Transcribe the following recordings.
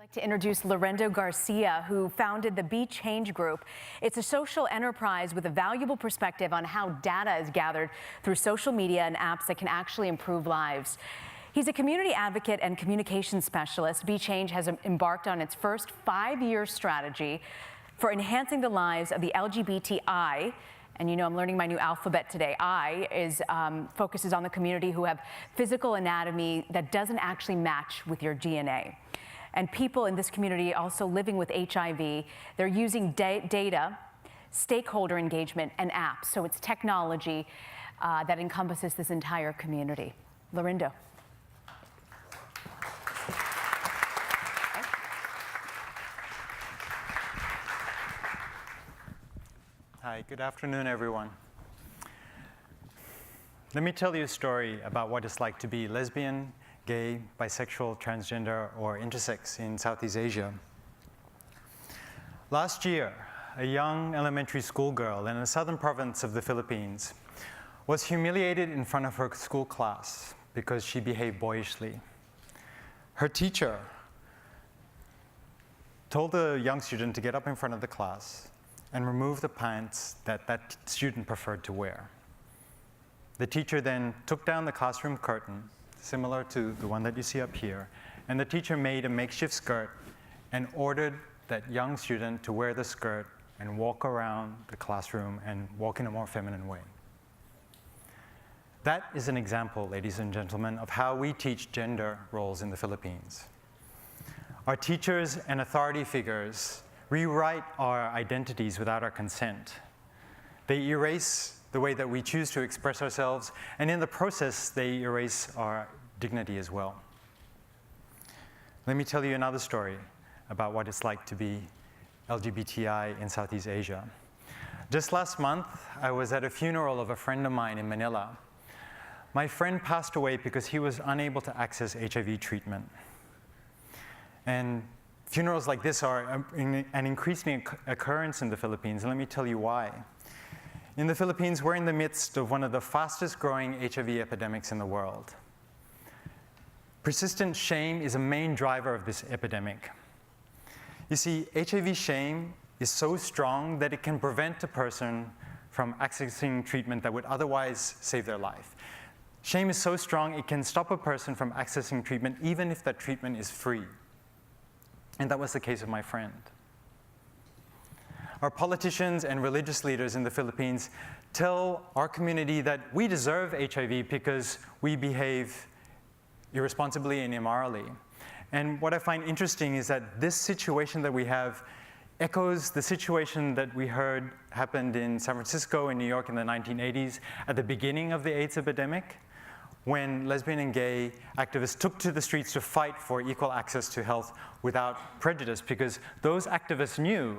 I'd like to introduce Laurindo Garcia, who founded the Be Change Group. It's a social enterprise with a valuable perspective on how data is gathered through social media and apps that can actually improve lives. He's a community advocate and communications specialist. Be Change has embarked on its first 5-year strategy for enhancing the lives of the LGBTI. And you know, I'm learning my new alphabet today. I focuses on the community who have physical anatomy that doesn't actually match with your DNA. And people in this community also living with HIV, they're using data, stakeholder engagement, and apps. So it's technology that encompasses this entire community. Laurindo. Hi, good afternoon, everyone. Let me tell you a story about what it's like to be lesbian, gay, bisexual, transgender, or intersex in Southeast Asia. Last year, a young elementary school girl in a southern province of the Philippines was humiliated in front of her school class because she behaved boyishly. Her teacher told the young student to get up in front of the class and remove the pants that that student preferred to wear. The teacher then took down the classroom curtain, similar to the one that you see up here, and the teacher made a makeshift skirt and ordered that young student to wear the skirt and walk around the classroom and walk in a more feminine way. That is an example, ladies and gentlemen, of how we teach gender roles in the Philippines. Our teachers and authority figures rewrite our identities without our consent. They erase the way that we choose to express ourselves, and in the process, they erase our dignity as well. Let me tell you another story about what it's like to be LGBTI in Southeast Asia. Just last month, I was at a funeral of a friend of mine in Manila. My friend passed away because he was unable to access HIV treatment. And funerals like this are an increasing occurrence in the Philippines, and let me tell you why. In the Philippines, we're in the midst of one of the fastest growing HIV epidemics in the world. Persistent shame is a main driver of this epidemic. You see, HIV shame is so strong that it can prevent a person from accessing treatment that would otherwise save their life. Shame is so strong, it can stop a person from accessing treatment even if that treatment is free. And that was the case of my friend. Our politicians and religious leaders in the Philippines tell our community that we deserve HIV because we behave irresponsibly and immorally. And what I find interesting is that this situation that we have echoes the situation that we heard happened in San Francisco and New York in the 1980s at the beginning of the AIDS epidemic, when lesbian and gay activists took to the streets to fight for equal access to health without prejudice, because those activists knew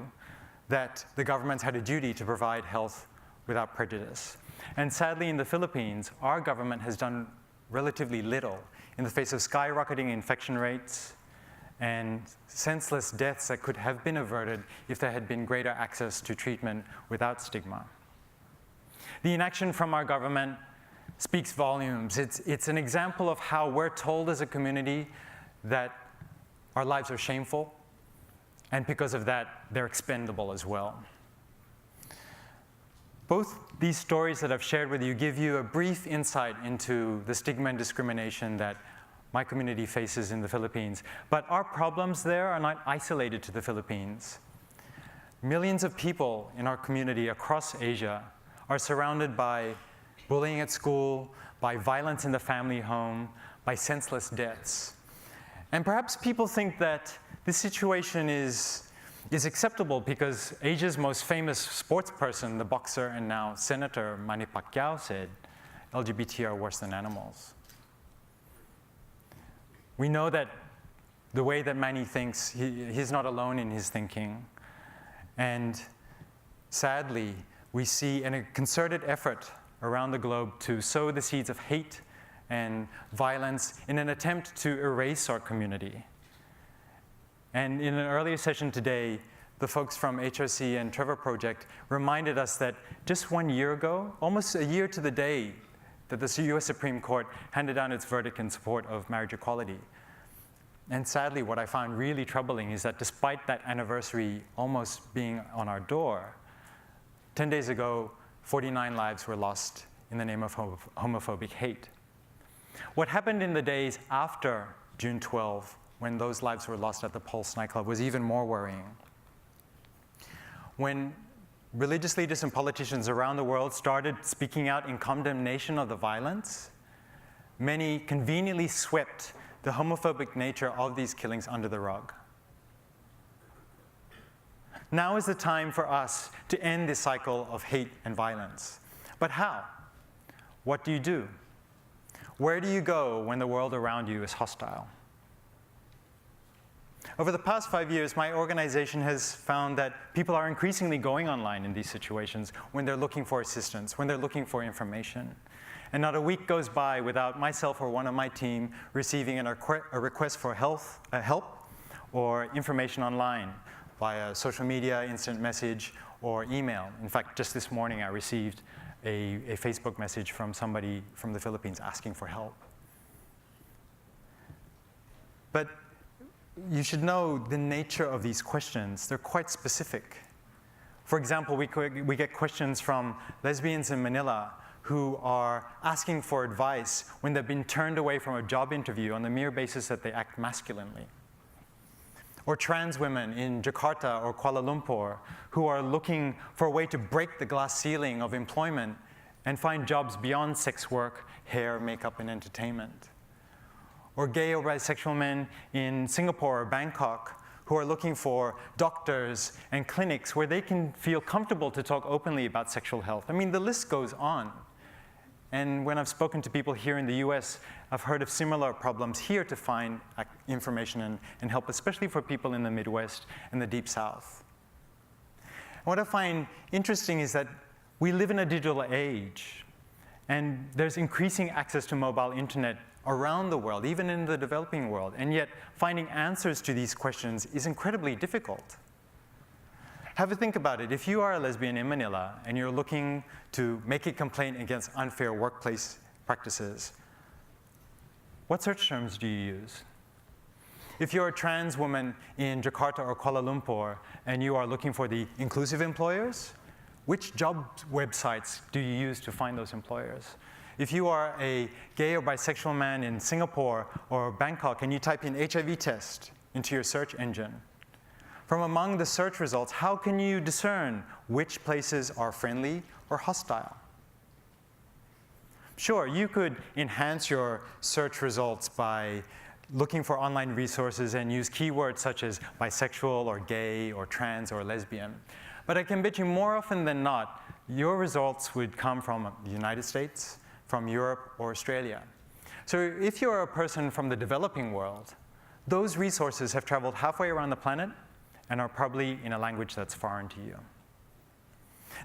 that the governments had a duty to provide health without prejudice. And sadly, in the Philippines, our government has done relatively little in the face of skyrocketing infection rates and senseless deaths that could have been averted if there had been greater access to treatment without stigma. The inaction from our government speaks volumes. It's an example of how we're told as a community that our lives are shameful, and because of that, they're expendable as well. Both these stories that I've shared with you give you a brief insight into the stigma and discrimination that my community faces in the Philippines. But our problems there are not isolated to the Philippines. Millions of people in our community across Asia are surrounded by bullying at school, by violence in the family home, by senseless deaths. And perhaps people think that this situation is acceptable because Asia's most famous sports person, the boxer and now Senator Manny Pacquiao, said, LGBT are worse than animals. We know that the way that Manny thinks, he's not alone in his thinking. And sadly, we see in a concerted effort around the globe to sow the seeds of hate and violence in an attempt to erase our community. And in an earlier session today, the folks from HRC and Trevor Project reminded us that just 1 year ago, almost a year to the day that the US Supreme Court handed down its verdict in support of marriage equality, And sadly, what I found really troubling is that despite that anniversary almost being on our door, 10 days ago, 49 lives were lost in the name of homophobic hate. What happened in the days after June 12, when those lives were lost at the Pulse nightclub, was even more worrying. When religious leaders and politicians around the world started speaking out in condemnation of the violence, many conveniently swept the homophobic nature of these killings under the rug. Now is the time for us to end this cycle of hate and violence. But how? What do you do? Where do you go when the world around you is hostile? Over the past 5 years, my organization has found that people are increasingly going online in these situations when they're looking for assistance, when they're looking for information. And not a week goes by without myself or one of my team receiving a request for help or information online via social media, instant message, or email. In fact, just this morning I received a Facebook message from somebody from the Philippines asking for help. But you should know the nature of these questions. They're quite specific. For example, we get questions from lesbians in Manila who are asking for advice when they've been turned away from a job interview on the mere basis that they act masculinely. Or trans women in Jakarta or Kuala Lumpur who are looking for a way to break the glass ceiling of employment and find jobs beyond sex work, hair, makeup, and entertainment. Or gay or bisexual men in Singapore or Bangkok who are looking for doctors and clinics where they can feel comfortable to talk openly about sexual health. I mean, the list goes on. And when I've spoken to people here in the US, I've heard of similar problems here to find information and help, especially for people in the Midwest and the Deep South. And what I find interesting is that we live in a digital age, and there's increasing access to mobile internet around the world, even in the developing world, and yet finding answers to these questions is incredibly difficult. Have a think about it. If you are a lesbian in Manila and you're looking to make a complaint against unfair workplace practices, what search terms do you use? If you're a trans woman in Jakarta or Kuala Lumpur and you are looking for the inclusive employers, which job websites do you use to find those employers? If you are a gay or bisexual man in Singapore or Bangkok and you type in HIV test into your search engine, from among the search results, how can you discern which places are friendly or hostile? Sure, you could enhance your search results by looking for online resources and use keywords such as bisexual or gay or trans or lesbian. But I can bet you more often than not, your results would come from the United States, from Europe, or Australia. So if you're a person from the developing world, those resources have traveled halfway around the planet and are probably in a language that's foreign to you.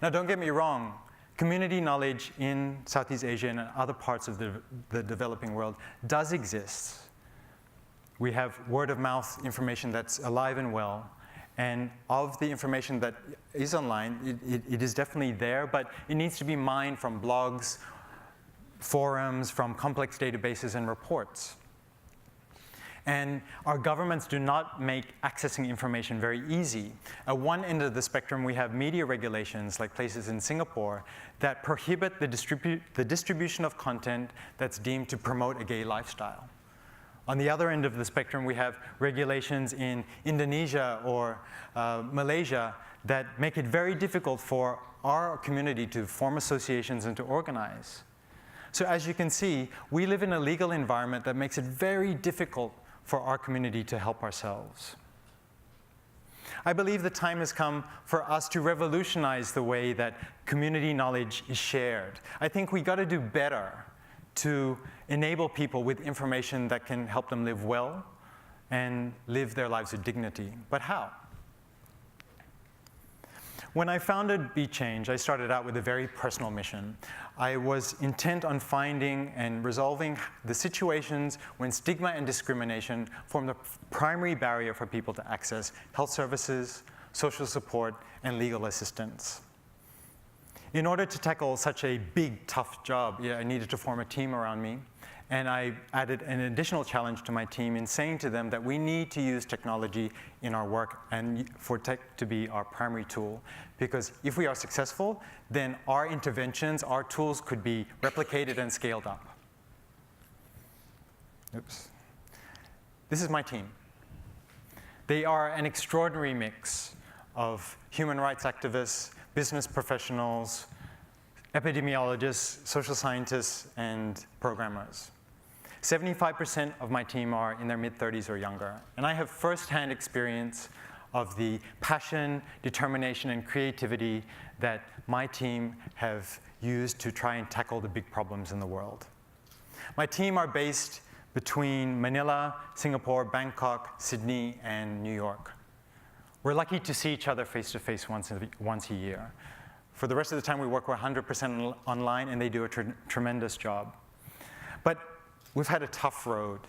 Now, don't get me wrong, community knowledge in Southeast Asia and other parts of the developing world does exist. We have word-of-mouth information that's alive and well, and of the information that is online, it is definitely there, but it needs to be mined from blogs, forums, from complex databases and reports. And our governments do not make accessing information very easy. At one end of the spectrum, we have media regulations, like places in Singapore, that prohibit the distribution of content that's deemed to promote a gay lifestyle. On the other end of the spectrum, we have regulations in Indonesia or Malaysia that make it very difficult for our community to form associations and to organize. So as you can see, we live in a legal environment that makes it very difficult for our community to help ourselves. I believe the time has come for us to revolutionize the way that community knowledge is shared. I think we got to do better to enable people with information that can help them live well and live their lives with dignity. But how? When I founded Be Change, I started out with a very personal mission. I was intent on finding and resolving the situations when stigma and discrimination form the primary barrier for people to access health services, social support, and legal assistance. In order to tackle such a big, tough job, I needed to form a team around me. And I added an additional challenge to my team in saying to them that we need to use technology in our work and for tech to be our primary tool. Because if we are successful, then our interventions, our tools could be replicated and scaled up. Oops. This is my team. They are an extraordinary mix of human rights activists, business professionals, epidemiologists, social scientists, and programmers. 75% of my team are in their mid-30s or younger, and I have firsthand experience of the passion, determination, and creativity that my team have used to try and tackle the big problems in the world. My team are based between Manila, Singapore, Bangkok, Sydney, and New York. We're lucky to see each other face-to-face once a year. For the rest of the time, we work 100% online, and they do a tremendous job. But we've had a tough road.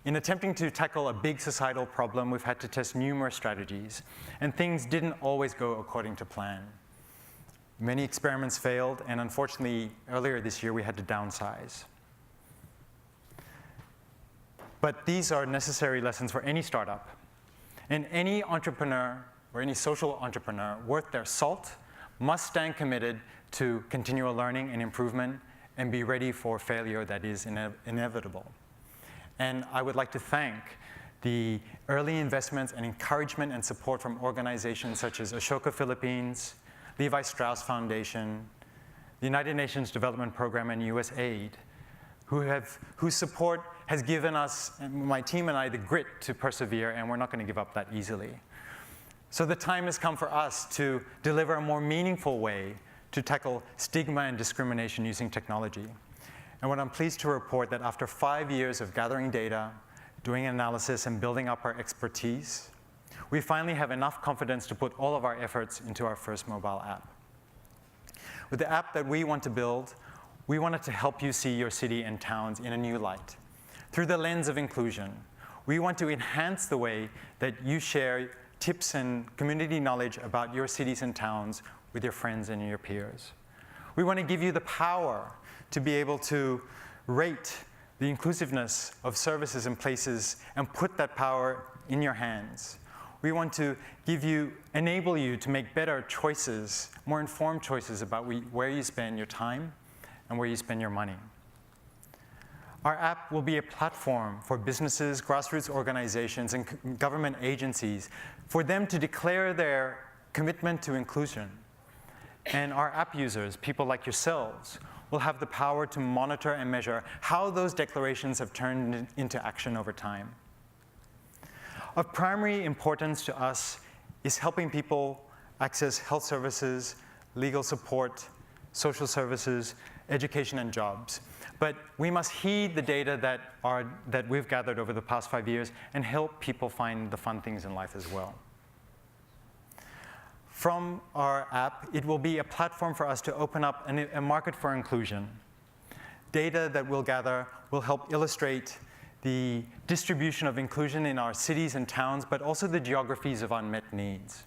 In attempting to tackle a big societal problem, we've had to test numerous strategies, and things didn't always go according to plan. Many experiments failed, and unfortunately, earlier this year, we had to downsize. But these are necessary lessons for any startup. And any entrepreneur or any social entrepreneur worth their salt must stand committed to continual learning and improvement and be ready for failure that is inevitable. And I would like to thank the early investments and encouragement and support from organizations such as Ashoka Philippines, Levi Strauss Foundation, the United Nations Development Program, and USAID, whose support has given us, my team and I, the grit to persevere, and we're not going to give up that easily. So the time has come for us to deliver a more meaningful way to tackle stigma and discrimination using technology. And what I'm pleased to report that after 5 years of gathering data, doing analysis, and building up our expertise, we finally have enough confidence to put all of our efforts into our first mobile app. With the app that we want to build, we wanted to help you see your city and towns in a new light. Through the lens of inclusion, we want to enhance the way that you share tips and community knowledge about your cities and towns with your friends and your peers. We want to give you the power to be able to rate the inclusiveness of services and places and put that power in your hands. We want to enable you to make better choices, more informed choices about where you spend your time and where you spend your money. Our app will be a platform for businesses, grassroots organizations, and government agencies for them to declare their commitment to inclusion. And our app users, people like yourselves, will have the power to monitor and measure how those declarations have turned into action over time. Of primary importance to us is helping people access health services, legal support, social services, education, and jobs. But we must heed the data that we've gathered over the past 5 years and help people find the fun things in life as well. From our app, it will be a platform for us to open up a market for inclusion. Data that we'll gather will help illustrate the distribution of inclusion in our cities and towns, but also the geographies of unmet needs.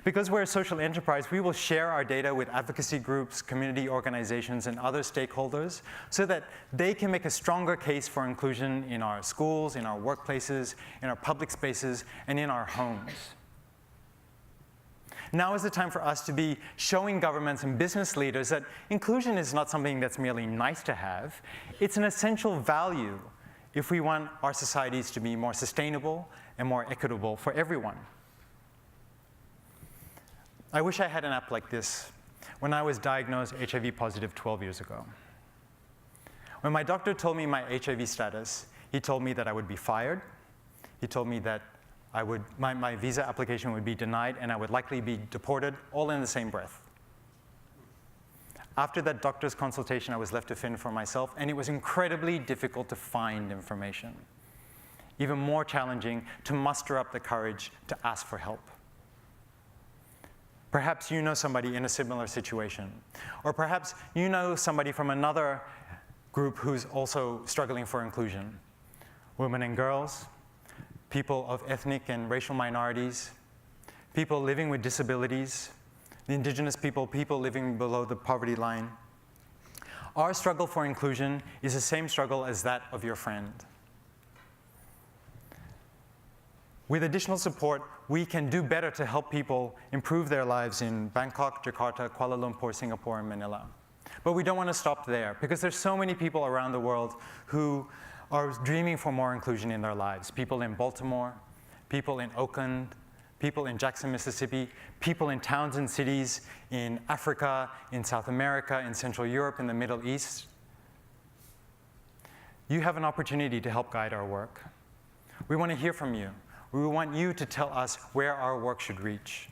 Because we're a social enterprise, we will share our data with advocacy groups, community organizations, and other stakeholders so that they can make a stronger case for inclusion in our schools, in our workplaces, in our public spaces, and in our homes. Now is the time for us to be showing governments and business leaders that inclusion is not something that's merely nice to have. It's an essential value if we want our societies to be more sustainable and more equitable for everyone. I wish I had an app like this when I was diagnosed HIV positive 12 years ago. When my doctor told me my HIV status, he told me that I would be fired. He told me that my visa application would be denied and I would likely be deported, all in the same breath. After that doctor's consultation, I was left to fend for myself, and it was incredibly difficult to find information. Even more challenging to muster up the courage to ask for help. Perhaps you know somebody in a similar situation. Or perhaps you know somebody from another group who's also struggling for inclusion. Women and girls, people of ethnic and racial minorities, people living with disabilities, the indigenous people, people living below the poverty line. Our struggle for inclusion is the same struggle as that of your friend. With additional support, we can do better to help people improve their lives in Bangkok, Jakarta, Kuala Lumpur, Singapore, and Manila. But we don't want to stop there, because there's so many people around the world who are dreaming for more inclusion in their lives. People in Baltimore, people in Oakland, people in Jackson, Mississippi, people in towns and cities in Africa, in South America, in Central Europe, in the Middle East. You have an opportunity to help guide our work. We want to hear from you. We want you to tell us where our work should reach.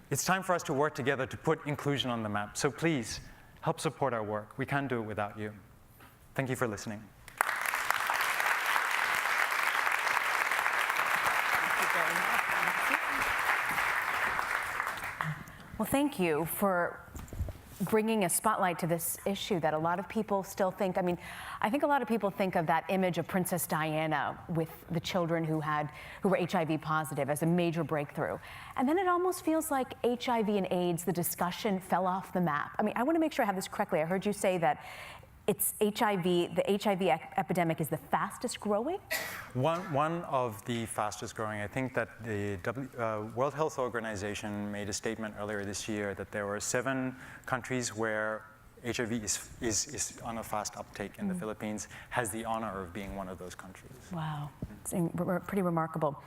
It's time for us to work together to put inclusion on the map. So please, help support our work. We can't do it without you. Thank you for listening. Well, thank you for bringing a spotlight to this issue that a lot of people still think. I mean, I think a lot of people think of that image of Princess Diana with the children who were HIV positive as a major breakthrough. And then it almost feels like HIV and AIDS, the discussion fell off the map. I mean, I want to make sure I have this correctly. I heard you say that it's HIV, the HIV epidemic is the fastest growing? One of the fastest growing. I think that the World Health Organization made a statement earlier this year that there were 7 countries where HIV is on a fast uptake, and the Philippines has the honor of being one of those countries. Wow, it's pretty remarkable.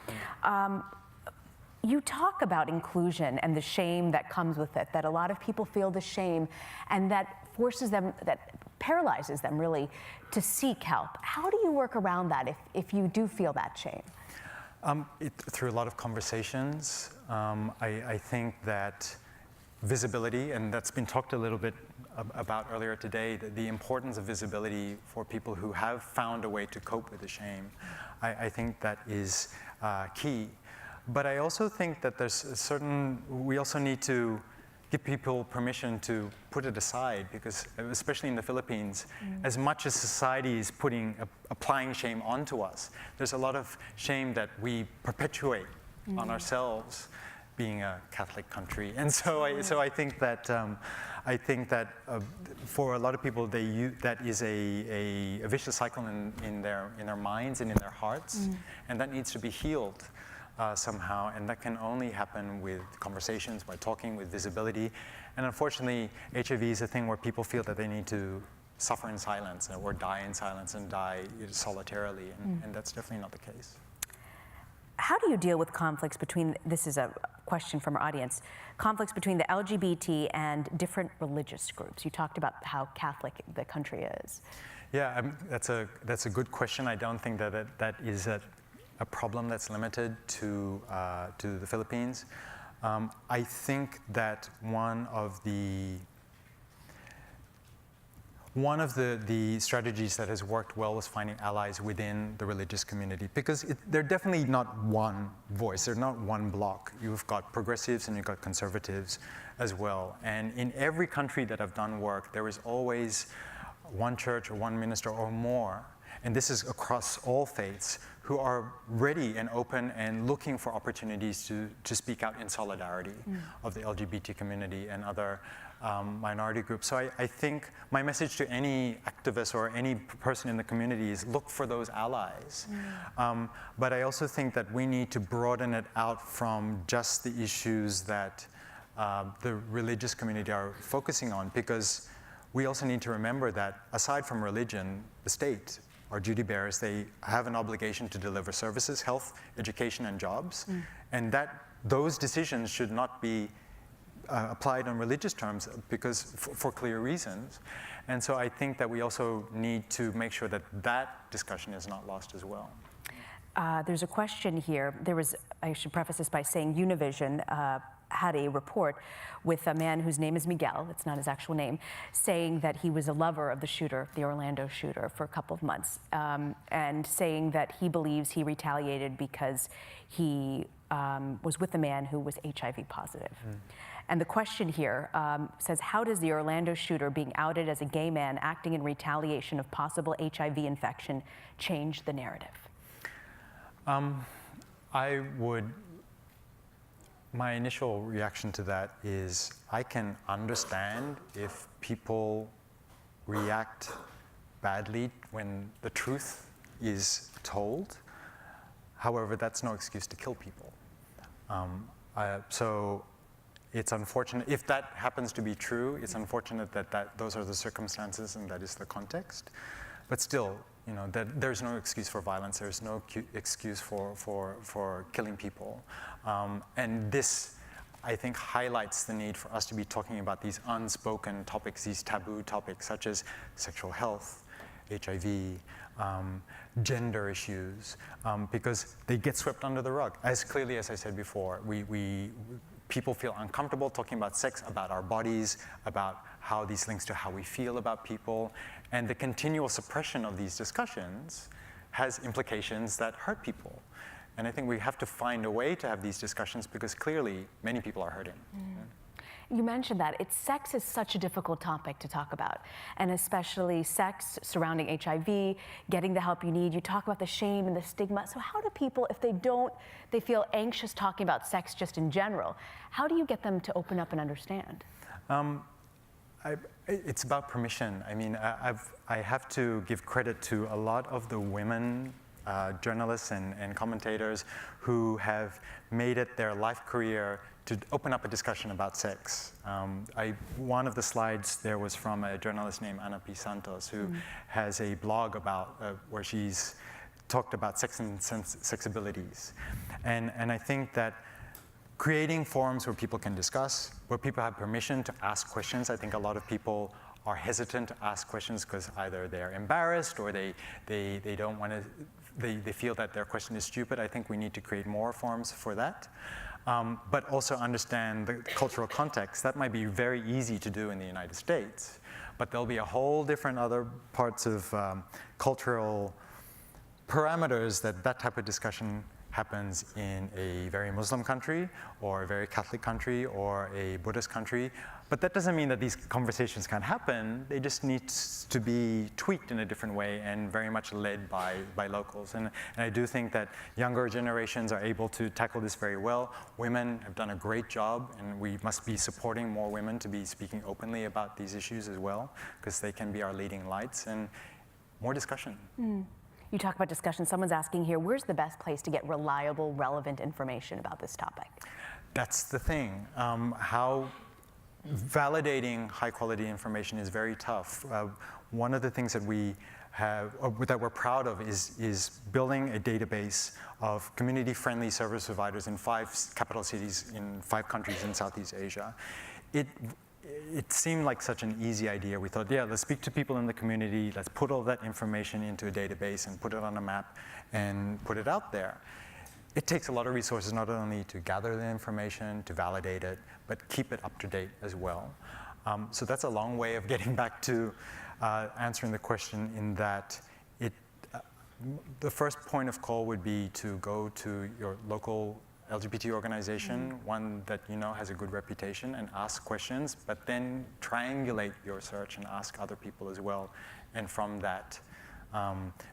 You talk about inclusion and the shame that comes with it, that a lot of people feel the shame, and that forces them, that paralyzes them really to seek help. How do you work around that if you do feel that shame? Through a lot of conversations. I think that visibility, and that's been talked a little bit about earlier today, the importance of visibility for people who have found a way to cope with the shame. I think that is key. But I also think that we also need to give people permission to put it aside, because especially in the Philippines, as much as society is applying shame onto us, there's a lot of shame that we perpetuate on ourselves, being a Catholic country. And so I think that for a lot of people, that is a vicious cycle in their minds and in their hearts, and that needs to be healed. Somehow, and that can only happen with conversations, by talking, with visibility. And unfortunately, HIV is a thing where people feel that they need to suffer in silence or die in silence and die solitarily, and that's definitely not the case. How do you deal with conflicts between, this is a question from our audience, conflicts between the LGBT and different religious groups? You talked about how Catholic the country is. Yeah, that's a good question. I don't think that is a problem that's limited to the Philippines. I think that one of the strategies that has worked well was finding allies within the religious community, because they're definitely not one voice, they're not one block. You've got progressives and you've got conservatives as well. And in every country that I've done work, there is always one church or one minister or more, and this is across all faiths, who are ready and open and looking for opportunities to speak out in solidarity of the LGBT community and other minority groups. So I think my message to any activist or any person in the community is look for those allies. But I also think that we need to broaden it out from just the issues that the religious community are focusing on, because we also need to remember that aside from religion, the state are duty bearers. They have an obligation to deliver services, health, education, and jobs. And those decisions should not be applied on religious terms, because for clear reasons. And so I think that we also need to make sure that discussion is not lost as well. There's a question here. I should preface this by saying Univision had a report with a man whose name is Miguel, it's not his actual name, saying that he was a lover of the shooter, the Orlando shooter, for a couple of months, and saying that he believes he retaliated because he was with a man who was HIV positive. And the question here says, how does the Orlando shooter being outed as a gay man acting in retaliation of possible HIV infection change the narrative? My initial reaction to that is I can understand if people react badly when the truth is told. However, that's no excuse to kill people. So it's unfortunate, if that happens to be true, it's unfortunate that those are the circumstances and that is the context. But still, you know, that there's no excuse for violence, there's no excuse for killing people. And this, I think, highlights the need for us to be talking about these unspoken topics, these taboo topics, such as sexual health, HIV, gender issues, because they get swept under the rug. As clearly as I said before, people feel uncomfortable talking about sex, about our bodies, about how these links to how we feel about people, and the continual suppression of these discussions has implications that hurt people. And I think we have to find a way to have these discussions because clearly many people are hurting. You mentioned that sex is such a difficult topic to talk about, and especially sex surrounding HIV, getting the help you need. You talk about the shame and the stigma. So how do people, if they feel anxious talking about sex just in general, how do you get them to open up and understand? It's about permission. I mean, I have to give credit to a lot of the women journalists and commentators who have made it their life career to open up a discussion about sex. One of the slides there was from a journalist named Ana P. Santos, who has a blog about where she's talked about sex and sensibilities. And I think that creating forums where people can discuss, where people have permission to ask questions. I think a lot of people are hesitant to ask questions because either they're embarrassed or they don't want to, they feel that their question is stupid. I think we need to create more forums for that. But also understand the cultural context. That might be very easy to do in the United States, but there'll be a whole different other parts of cultural parameters that type of discussion happens in a very Muslim country or a very Catholic country or a Buddhist country. But that doesn't mean that these conversations can't happen. They just need to be tweaked in a different way and very much led by locals. And I do think that younger generations are able to tackle this very well. Women have done a great job, and we must be supporting more women to be speaking openly about these issues as well, because they can be our leading lights, and more discussion. You talk about discussion. Someone's asking here, where's the best place to get reliable, relevant information about this topic? That's the thing. How validating high-quality information is very tough. One of the things that we have, or that we're proud of, is building a database of community-friendly service providers in 5 capital cities in 5 countries in Southeast Asia. It seemed like such an easy idea. We thought, yeah, let's speak to people in the community, let's put all that information into a database and put it on a map and put it out there. It takes a lot of resources, not only to gather the information, to validate it, but keep it up to date as well. So that's a long way of getting back to answering the question, in that the first point of call would be to go to your local LGBT organization, one that you know has a good reputation, and ask questions, but then triangulate your search and ask other people as well. And from that,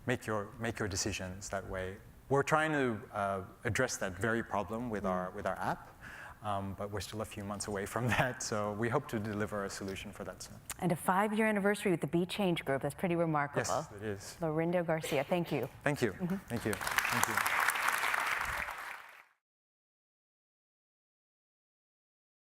make your decisions that way. We're trying to address that very problem with our app, but we're still a few months away from that, so we hope to deliver a solution for that soon. And a 5-year anniversary with the Be Change Group. That's pretty remarkable. Yes, it is. Laurindo Garcia, thank you. Thank you. Thank you. Thank you.